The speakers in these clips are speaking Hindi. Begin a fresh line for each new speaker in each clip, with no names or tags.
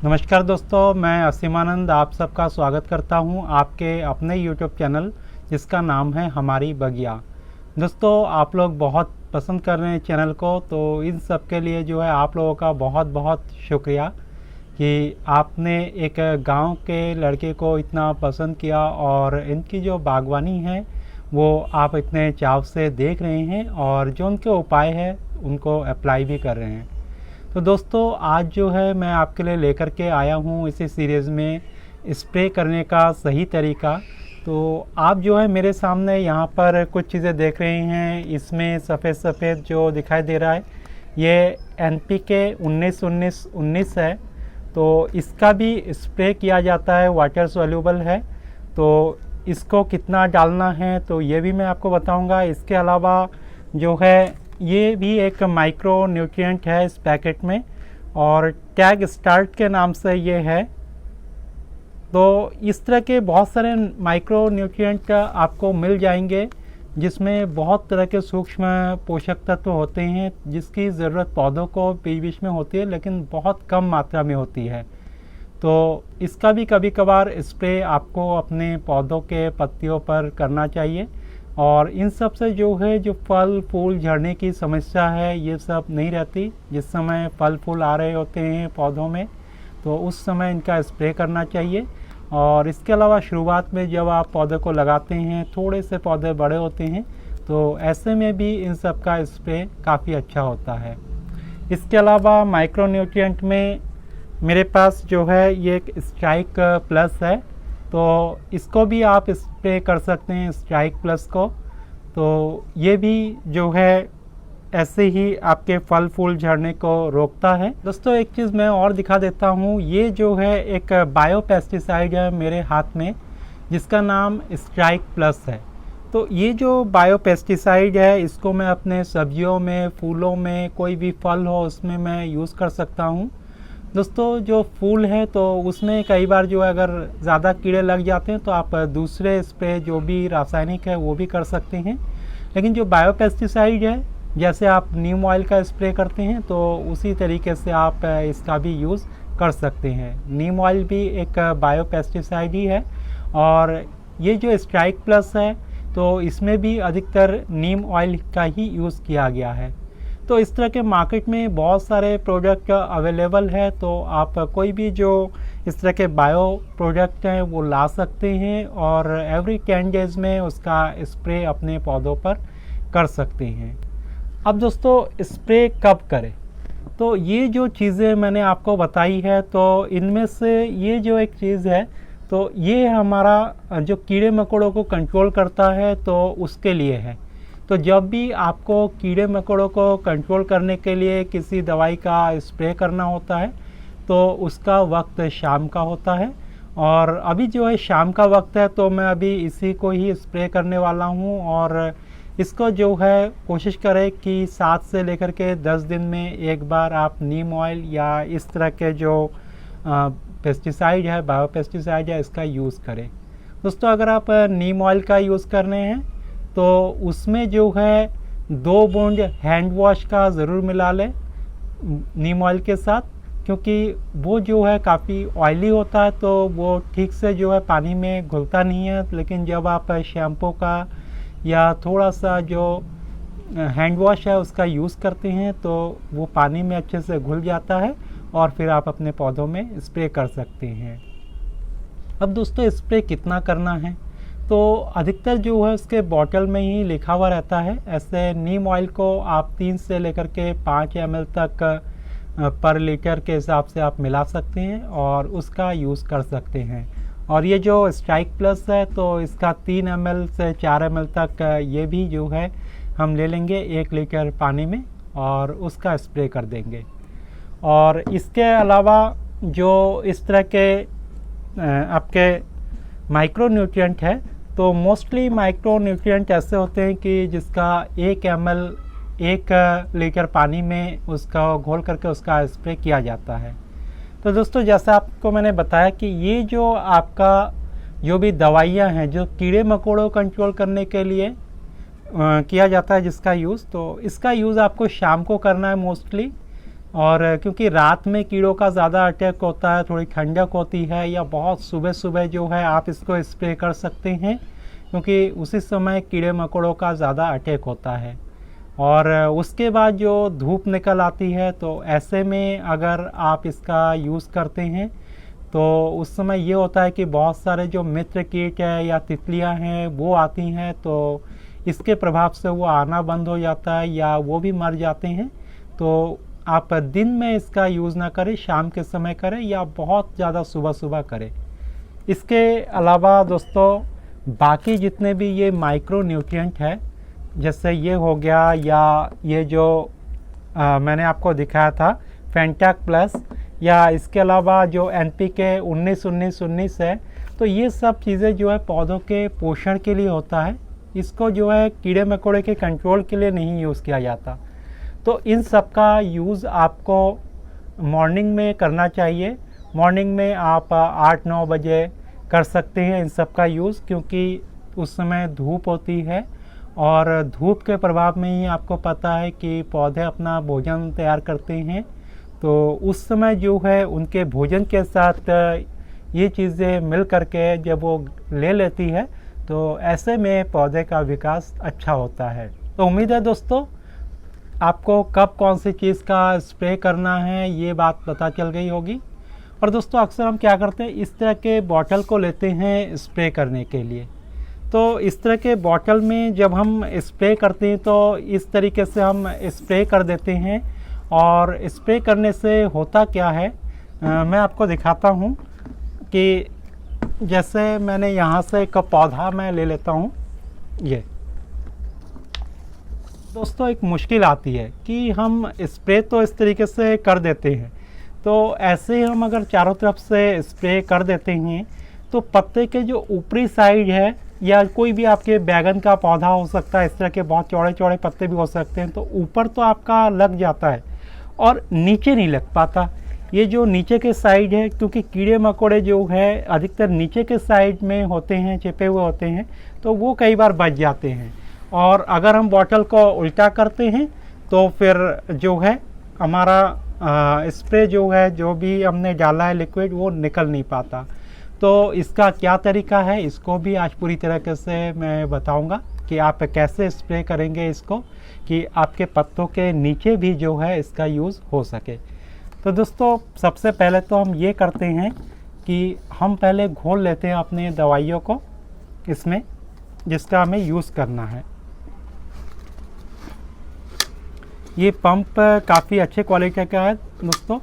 नमस्कार दोस्तों, मैं असीमानंद आप सबका स्वागत करता हूं आपके अपने YouTube चैनल जिसका नाम है हमारी बगिया। दोस्तों, आप लोग बहुत पसंद कर रहे हैं चैनल को, तो इन सब के लिए जो है आप लोगों का बहुत बहुत शुक्रिया कि आपने एक गांव के लड़के को इतना पसंद किया और इनकी जो बागवानी है वो आप इतने चाव से देख रहे हैं और जो उनके उपाय है उनको अप्लाई भी कर रहे हैं। तो दोस्तों, आज जो है मैं आपके लिए लेकर के आया हूँ इसी सीरीज़ में स्प्रे करने का सही तरीका। तो आप जो है मेरे सामने यहाँ पर कुछ चीज़ें देख रहे हैं। इसमें सफ़ेद सफ़ेद जो दिखाई दे रहा है ये NPK 19-19-19 है। तो इसका भी स्प्रे किया जाता है, वाटर सॉल्यूबल है। तो इसको कितना डालना है तो ये भी मैं आपको बताऊँगा। इसके अलावा जो है ये भी एक माइक्रो न्यूट्रिएंट है इस पैकेट में और टैग स्टार्ट के नाम से ये है। तो इस तरह के बहुत सारे माइक्रो न्यूट्रिएंट आपको मिल जाएंगे जिसमें बहुत तरह के सूक्ष्म पोषक तत्व होते हैं जिसकी ज़रूरत पौधों को बीच बीच में होती है, लेकिन बहुत कम मात्रा में होती है। तो इसका भी कभी कभार स्प्रे आपको अपने पौधों के पत्तियों पर करना चाहिए। और इन सब से जो है जो फल फूल झड़ने की समस्या है ये सब नहीं रहती। जिस समय फल फूल आ रहे होते हैं पौधों में तो उस समय इनका स्प्रे करना चाहिए। और इसके अलावा शुरुआत में जब आप पौधे को लगाते हैं, थोड़े से पौधे बड़े होते हैं, तो ऐसे में भी इन सब का स्प्रे काफ़ी अच्छा होता है। इसके अलावा माइक्रो न्यूट्रिएंट में मेरे पास जो है ये एक स्ट्राइक प्लस है, तो इसको भी आप स्प्रे कर सकते हैं, स्ट्राइक प्लस को। तो ये भी जो है ऐसे ही आपके फल फूल झड़ने को रोकता है। दोस्तों, एक चीज़ मैं और दिखा देता हूँ। ये जो है एक बायो पेस्टिसाइड है मेरे हाथ में जिसका नाम स्ट्राइक प्लस है। तो ये जो बायो पेस्टिसाइड है इसको मैं अपने सब्जियों में, फूलों में, कोई भी फल हो उसमें मैं यूज़ कर सकता हूँ। दोस्तों, जो फूल है तो उसमें कई बार जो है अगर ज़्यादा कीड़े लग जाते हैं तो आप दूसरे स्प्रे जो भी रासायनिक है वो भी कर सकते हैं। लेकिन जो बायो पेस्टिसाइड है, जैसे आप नीम ऑयल का स्प्रे करते हैं तो उसी तरीके से आप इसका भी यूज़ कर सकते हैं। नीम ऑयल भी एक बायो पेस्टिसाइड ही है और ये जो स्ट्राइक प्लस है तो इसमें भी अधिकतर नीम ऑयल का ही यूज़ किया गया है। तो इस तरह के मार्केट में बहुत सारे प्रोडक्ट अवेलेबल है, तो आप कोई भी जो इस तरह के बायो प्रोडक्ट हैं वो ला सकते हैं और एवरी 10 डेज़ में उसका स्प्रे अपने पौधों पर कर सकते हैं। अब दोस्तों, स्प्रे कब करें? तो ये जो चीज़ें मैंने आपको बताई है तो इनमें से ये जो एक चीज़ है तो ये हमारा जो कीड़े मकोड़ों को कंट्रोल करता है तो उसके लिए है। तो जब भी आपको कीड़े मकोड़ों को कंट्रोल करने के लिए किसी दवाई का स्प्रे करना होता है तो उसका वक्त शाम का होता है। और अभी जो है शाम का वक्त है तो मैं अभी इसी को ही स्प्रे करने वाला हूँ। और इसको जो है कोशिश करें कि 7 से लेकर के 10 दिन में एक बार आप नीम ऑयल या इस तरह के जो पेस्टिसाइड है, बायो पेस्टिसाइड है, इसका यूज़ करें। दोस्तों, अगर आप नीम ऑयल का यूज़ कर रहे हैं तो उसमें जो है 2 बूंद हैंड वॉश का ज़रूर मिला लें नीम ऑयल के साथ, क्योंकि वो जो है काफ़ी ऑयली होता है तो वो ठीक से जो है पानी में घुलता नहीं है। लेकिन जब आप शैम्पू का या थोड़ा सा जो हैंड वॉश है उसका यूज़ करते हैं तो वो पानी में अच्छे से घुल जाता है और फिर आप अपने पौधों में स्प्रे कर सकते हैं। अब दोस्तों, स्प्रे कितना करना है तो अधिकतर जो है उसके बॉटल में ही लिखा हुआ रहता है। ऐसे नीम ऑयल को आप 3 से लेकर के 5 ml तक पर लीटर के हिसाब से आप मिला सकते हैं और उसका यूज़ कर सकते हैं। और ये जो स्ट्राइक प्लस है तो इसका 3 ml से 4 ml तक ये भी जो है हम ले लेंगे 1 लीटर पानी में और उसका स्प्रे कर देंगे। और इसके अलावा जो इस तरह के आपके माइक्रो न्यूट्रिएंट है तो मोस्टली माइक्रो न्यूट्रिएंट ऐसे होते हैं कि जिसका 1 ml 1 लीटर पानी में उसका घोल करके उसका स्प्रे किया जाता है। तो दोस्तों, जैसा आपको मैंने बताया कि ये जो आपका जो भी दवाइयाँ हैं जो कीड़े मकोड़ों को कंट्रोल करने के लिए किया जाता है जिसका यूज़, तो इसका यूज़ आपको शाम को करना है मोस्टली। और क्योंकि रात में कीड़ों का ज़्यादा अटैक होता है, थोड़ी ठंडक होती है, या बहुत सुबह सुबह जो है आप इसको स्प्रे कर सकते हैं, क्योंकि उसी समय कीड़े मकोड़ों का ज़्यादा अटैक होता है। और उसके बाद जो धूप निकल आती है, तो ऐसे में अगर आप इसका यूज़ करते हैं तो उस समय ये होता है कि बहुत सारे जो मित्र कीट है या तितलियां हैं वो आती हैं, तो इसके प्रभाव से वो आना बंद हो जाता है या वो भी मर जाते हैं। तो आप दिन में इसका यूज़ ना करें, शाम के समय करें या बहुत ज़्यादा सुबह सुबह करें। इसके अलावा दोस्तों बाकी जितने भी ये माइक्रो न्यूट्रिएंट है, जैसे ये हो गया, या ये जो मैंने आपको दिखाया था फेंटैक प्लस, या इसके अलावा जो NPK 19-19-19 है, तो ये सब चीज़ें जो है पौधों के पोषण के लिए होता है। इसको जो है कीड़े मकोड़े के कंट्रोल के लिए नहीं यूज़ किया जाता। तो इन सब का यूज़ आपको मॉर्निंग में करना चाहिए। मॉर्निंग में आप 8-9 बजे कर सकते हैं इन सब का यूज़, क्योंकि उस समय धूप होती है और धूप के प्रभाव में ही आपको पता है कि पौधे अपना भोजन तैयार करते हैं। तो उस समय जो है उनके भोजन के साथ ये चीज़ें मिल करके जब वो ले लेती है, तो ऐसे में पौधे का विकास अच्छा होता है। तो उम्मीद है दोस्तों आपको कब कौन सी चीज़ का स्प्रे करना है ये बात पता चल गई होगी। और दोस्तों अक्सर हम क्या करते हैं, इस तरह के बॉटल को लेते हैं स्प्रे करने के लिए। तो इस तरह के बॉटल में जब हम स्प्रे करते हैं तो इस तरीके से हम स्प्रे कर देते हैं। और स्प्रे करने से होता क्या है, मैं आपको दिखाता हूँ कि जैसे मैंने यहाँ से एक पौधा मैं ले लेता हूँ। ये दोस्तों एक मुश्किल आती है कि हम स्प्रे तो इस तरीके से कर देते हैं, तो ऐसे हम अगर चारों तरफ से स्प्रे कर देते हैं तो पत्ते के जो ऊपरी साइड है, या कोई भी आपके बैगन का पौधा हो सकता है, इस तरह के बहुत चौड़े चौड़े पत्ते भी हो सकते हैं, तो ऊपर तो आपका लग जाता है और नीचे नहीं लग पाता। ये जो नीचे के साइड है, क्योंकि कीड़े मकोड़े जो है अधिकतर नीचे के साइड में होते हैं, छिपे हुए होते हैं, तो वो कई बार बच जाते हैं। और अगर हम बॉटल को उल्टा करते हैं तो फिर जो है हमारा स्प्रे जो है, जो भी हमने डाला है लिक्विड, वो निकल नहीं पाता। तो इसका क्या तरीका है, इसको भी आज पूरी तरीके से मैं बताऊंगा कि आप कैसे स्प्रे करेंगे इसको, कि आपके पत्तों के नीचे भी जो है इसका यूज़ हो सके। तो दोस्तों सबसे पहले तो हम ये करते हैं कि हम पहले घोल लेते हैं अपने दवाइयों को इसमें, जिसका हमें यूज़ करना है। ये पंप काफ़ी अच्छे क्वालिटी का है दोस्तों,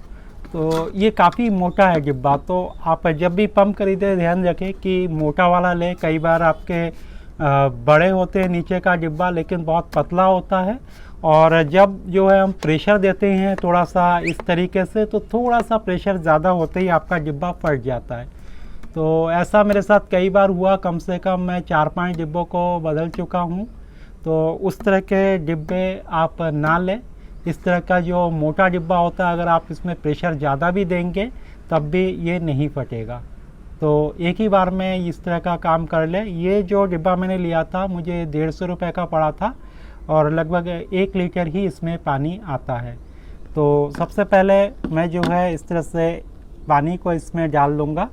तो ये काफ़ी मोटा है डिब्बा। तो आप जब भी पंप खरीदें ध्यान रखें कि मोटा वाला लें। कई बार आपके बड़े होते हैं नीचे का डिब्बा, लेकिन बहुत पतला होता है, और जब जो है हम प्रेशर देते हैं थोड़ा सा इस तरीके से, तो थोड़ा सा प्रेशर ज़्यादा होते ही आपका डिब्बा फट जाता है। तो ऐसा मेरे साथ कई बार हुआ, कम से कम मैं 4-5 डिब्बों को बदल चुका हूँ। तो उस तरह के डिब्बे आप ना लें। इस तरह का जो मोटा डिब्बा होता है, अगर आप इसमें प्रेशर ज़्यादा भी देंगे तब भी ये नहीं फटेगा। तो एक ही बार में इस तरह का काम कर ले। ये जो डिब्बा मैंने लिया था मुझे 150 रुपये का पड़ा था, और लगभग 1 लीटर ही इसमें पानी आता है। तो सबसे पहले मैं जो है इस तरह से पानी को इसमें डाल लूँगा।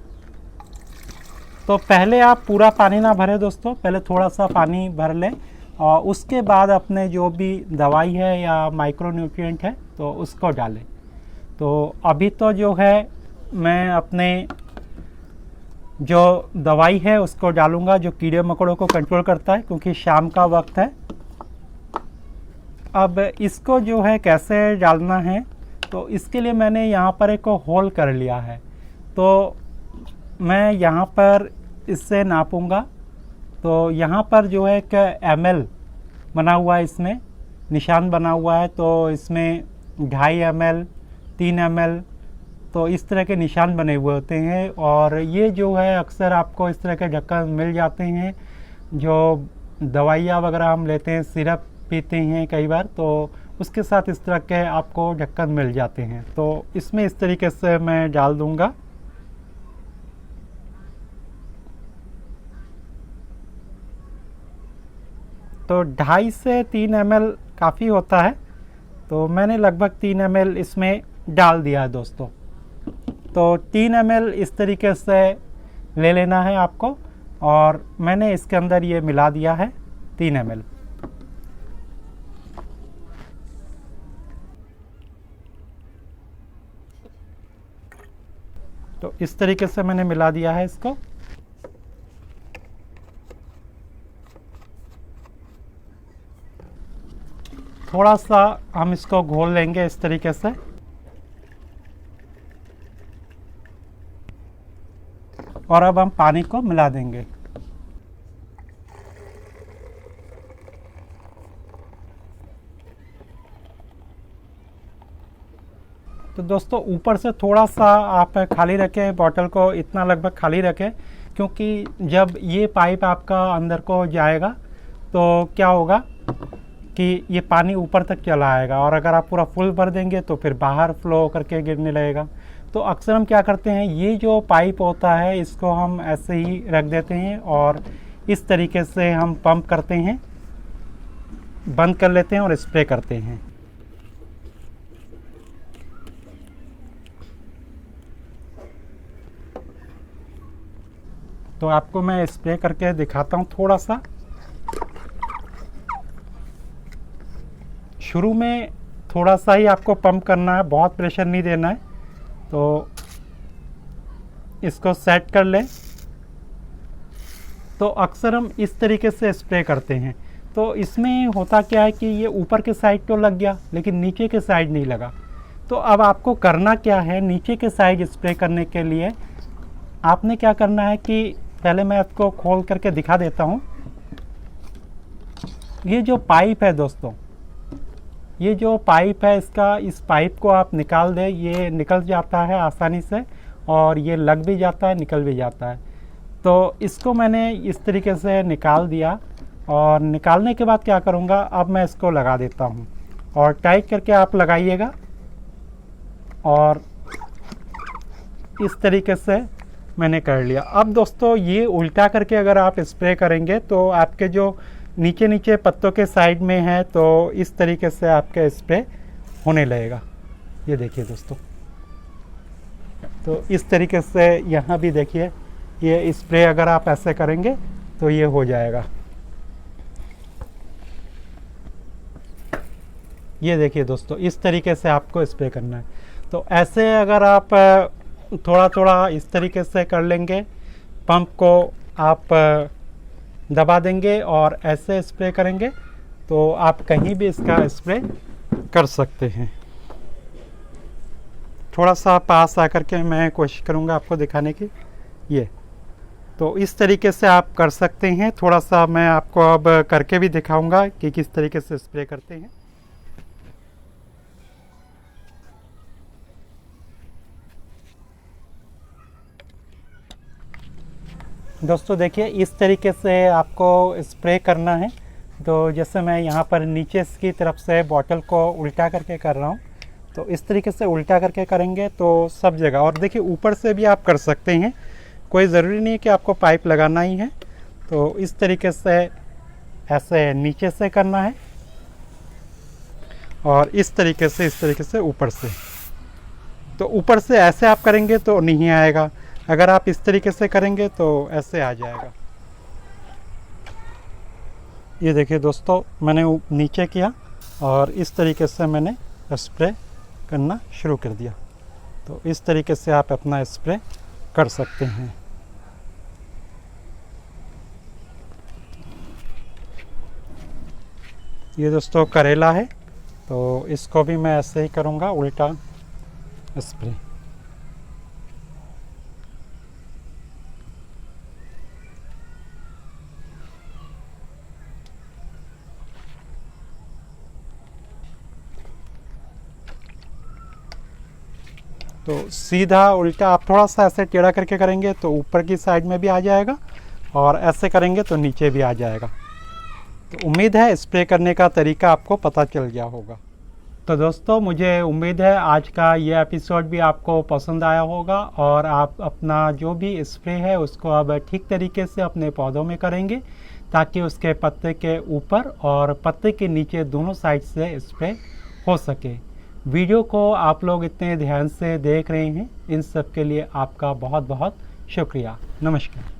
तो पहले आप पूरा पानी ना भरें दोस्तों, पहले थोड़ा सा पानी भर लें, और उसके बाद अपने जो भी दवाई है या माइक्रो न्यूट्रिएंट है तो उसको डालें। तो अभी तो जो है मैं अपने जो दवाई है उसको डालूंगा, जो कीड़े मकोड़ों को कंट्रोल करता है, क्योंकि शाम का वक्त है। अब इसको जो है कैसे डालना है, तो इसके लिए मैंने यहाँ पर एक होल कर लिया है। तो मैं यहाँ पर इससे नापूंगा। तो यहाँ पर जो है एक ml बना हुआ है, इसमें निशान बना हुआ है। तो इसमें 2.5 ml, 3 ml, तो इस तरह के निशान बने हुए होते हैं। और ये जो है अक्सर आपको इस तरह के ढक्कन मिल जाते हैं, जो दवाइयाँ वगैरह हम लेते हैं, सिरप पीते हैं कई बार, तो उसके साथ इस तरह के आपको ढक्कन मिल जाते हैं। तो इसमें इस तरीके से मैं डाल दूँगा। तो 2.5 से 3 ml काफ़ी होता है। तो मैंने लगभग 3 ml इसमें डाल दिया है दोस्तों। तो 3 ml इस तरीके से ले लेना है आपको, और मैंने इसके अंदर ये मिला दिया है 3 ml। तो इस तरीके से मैंने मिला दिया है इसको। थोड़ा सा हम इसको घोल लेंगे इस तरीके से। और अब हम पानी को मिला देंगे। तो दोस्तों ऊपर से थोड़ा सा आप खाली रखें बॉटल को, इतना लगभग खाली रखें, क्योंकि जब ये पाइप आपका अंदर को जाएगा तो क्या होगा कि ये पानी ऊपर तक चला आएगा, और अगर आप पूरा फुल भर देंगे तो फिर बाहर फ्लो करके गिरने लगेगा। तो अक्सर हम क्या करते हैं, ये जो पाइप होता है इसको हम ऐसे ही रख देते हैं और इस तरीके से हम पंप करते हैं, बंद कर लेते हैं और स्प्रे करते हैं। तो आपको मैं स्प्रे करके दिखाता हूँ थोड़ा सा। शुरू में थोड़ा सा ही आपको पंप करना है, बहुत प्रेशर नहीं देना है। तो इसको सेट कर लें। तो अक्सर हम इस तरीके से स्प्रे करते हैं। तो इसमें होता क्या है कि ये ऊपर के साइड तो लग गया लेकिन नीचे के साइड नहीं लगा। तो अब आपको करना क्या है, नीचे के साइड स्प्रे करने के लिए आपने क्या करना है कि पहले मैं इसको खोल करके दिखा देता हूँ। ये जो पाइप है दोस्तों, ये जो पाइप है इस पाइप को आप निकाल दें, ये निकल जाता है आसानी से, और ये लग भी जाता है, निकल भी जाता है। तो इसको मैंने इस तरीके से निकाल दिया, और निकालने के बाद क्या करूँगा, अब मैं इसको लगा देता हूँ, और टाइट करके आप लगाइएगा। और इस तरीके से मैंने कर लिया। अब दोस्तों ये उल्टा करके अगर आप स्प्रे करेंगे तो आपके जो नीचे नीचे पत्तों के साइड में है, तो इस तरीके से आपका स्प्रे होने लगेगा। ये देखिए दोस्तों, तो इस तरीके से यहाँ भी देखिए, ये स्प्रे अगर आप ऐसे करेंगे तो ये हो जाएगा। ये देखिए दोस्तों, इस तरीके से आपको स्प्रे करना है। तो ऐसे अगर आप थोड़ा थोड़ा इस तरीके से कर लेंगे, पंप को आप दबा देंगे और ऐसे स्प्रे करेंगे, तो आप कहीं भी इसका स्प्रे कर सकते हैं। थोड़ा सा पास आकर के मैं कोशिश करूँगा आपको दिखाने की। ये तो इस तरीके से आप कर सकते हैं। थोड़ा सा मैं आपको अब करके भी दिखाऊंगा कि किस तरीके से स्प्रे करते हैं। दोस्तों देखिए, इस तरीके से आपको स्प्रे करना है। तो जैसे मैं यहाँ पर नीचे की तरफ से बॉटल को उल्टा करके कर रहा हूँ, तो इस तरीके से उल्टा करके करेंगे तो सब जगह। और देखिए ऊपर से भी आप कर सकते हैं, कोई ज़रूरी नहीं कि आपको पाइप लगाना ही है। तो इस तरीके से ऐसे नीचे से करना है, और इस तरीके से ऊपर से। तो ऊपर से ऐसे आप करेंगे तो नहीं आएगा, अगर आप इस तरीके से करेंगे तो ऐसे आ जाएगा। ये देखिए दोस्तों, मैंने नीचे किया और इस तरीके से मैंने स्प्रे करना शुरू कर दिया। तो इस तरीके से आप अपना स्प्रे कर सकते हैं। ये दोस्तों करेला है, तो इसको भी मैं ऐसे ही करूँगा, उल्टा स्प्रे। तो सीधा उल्टा आप थोड़ा सा ऐसे टेढ़ा करके करेंगे तो ऊपर की साइड में भी आ जाएगा, और ऐसे करेंगे तो नीचे भी आ जाएगा। तो उम्मीद है स्प्रे करने का तरीका आपको पता चल गया होगा। तो दोस्तों मुझे उम्मीद है आज का ये एपिसोड भी आपको पसंद आया होगा, और आप अपना जो भी स्प्रे है उसको अब ठीक तरीके से अपने पौधों में करेंगे, ताकि उसके पत्ते के ऊपर और पत्ते के नीचे दोनों साइड से स्प्रे हो सके। वीडियो को आप लोग इतने ध्यान से देख रहे हैं, इन सब के लिए आपका बहुत बहुत शुक्रिया। नमस्कार।